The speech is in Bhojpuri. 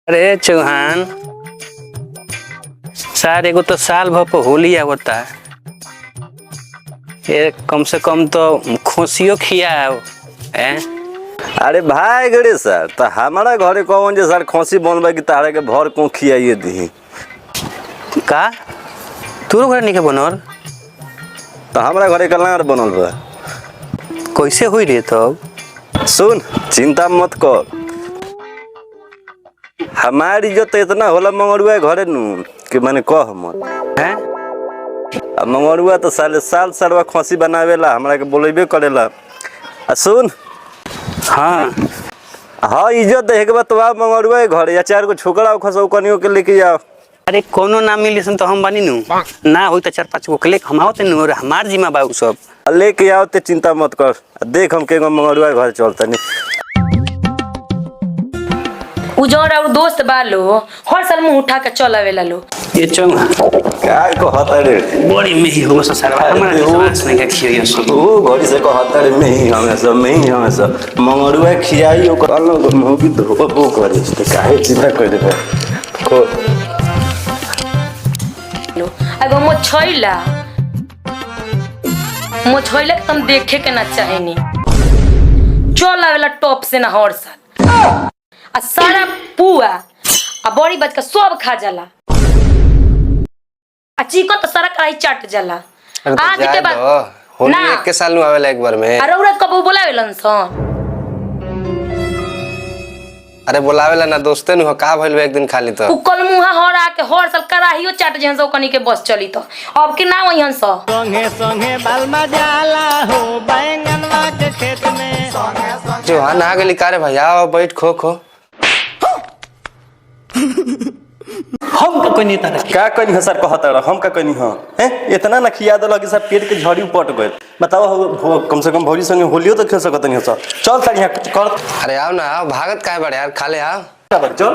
अरे चौहान सर एगो तो साल भर पर होली आवता है। ये कम से कम तो खोसियो खियाओ हैं। अरे भाई गड़े सर तो हमारा घरे कौन जे सर खोसी बनबा कि तारा के भर को खियाइए दी का तोरो घर नहीं के बनल तो हमारा घरे कलार बनल बा। कैसे हुई रे तब? सुन चिंता मत कर, हमारी इज्जत तो इतना होला मंगरुआ घरे नू कि मैंने कह मत हैं। अब मंगरुआ तो साले साल सालवा खोसी बनावेला हमरा के बोलेबे करेला। आ सुन हाँ हाँ इज्जत देखे के बाद तो आप मंगरुआ घरे या चार को छोकरा खसो कनियो के लेके जाओ। अरे कोनो ना मिली सन तो हम बनी नू ना होई तो 4-5 गो क्लिक हम आवते नू और हमार जिम्मा बा उ सब लेके आओ ते चिंता मत कर। देख हम के मंगरुआ घर चलता नहीं उजौर और दोस्त बालो हर साल मुंह उठा के चल आवेला लो। ये चौहान काय को हता रे बड़ी मेही हो सो सरवा हमारा विश्वास नहीं के खियो सब ओ घड़ी से कहता रे में ही हमेशा मंगरुआ खियाई ओ कलो मुंह भी धोबो करे तो काहे चिंता कर दे को अगो मोछैला के तुम देखे के ना चाहेनी चल आवेला टॉप से ना हर साल आ सारा पुआ आ बड़ी बच के सब खा जाला आ चिकन तो सारा कढ़ाई चाट जाला। आज के बाद होली एक के साल नु आवेला एक बार में। अरे औरत कब बोलावेलन सन? अरे बोलावेला ना दोस्ते नु का भइल एक दिन खाली तो उकल मुहा हर आके हर साल कढ़ाईयो चाट जहन से कनी के बस चली तो अब के ना वहीन स संगे संगे बालमा जाला हो बैंगनवा के खेत में। जो हां ना गेली कारे भैया आओ बैठ खो खो हम का कोई नेता रखे का कनी सर कहता रहा हम का कनी हां हैं इतना ना खिया दो लगे सर पेट के झड़ी पट गए। बताओ कम से कम भौरी संगे होलियो तो खेल सकत नहीं सर। चल सर यहां कर। अरे आओ ना आओ भागत काहे बड़े यार खा ले आओ चल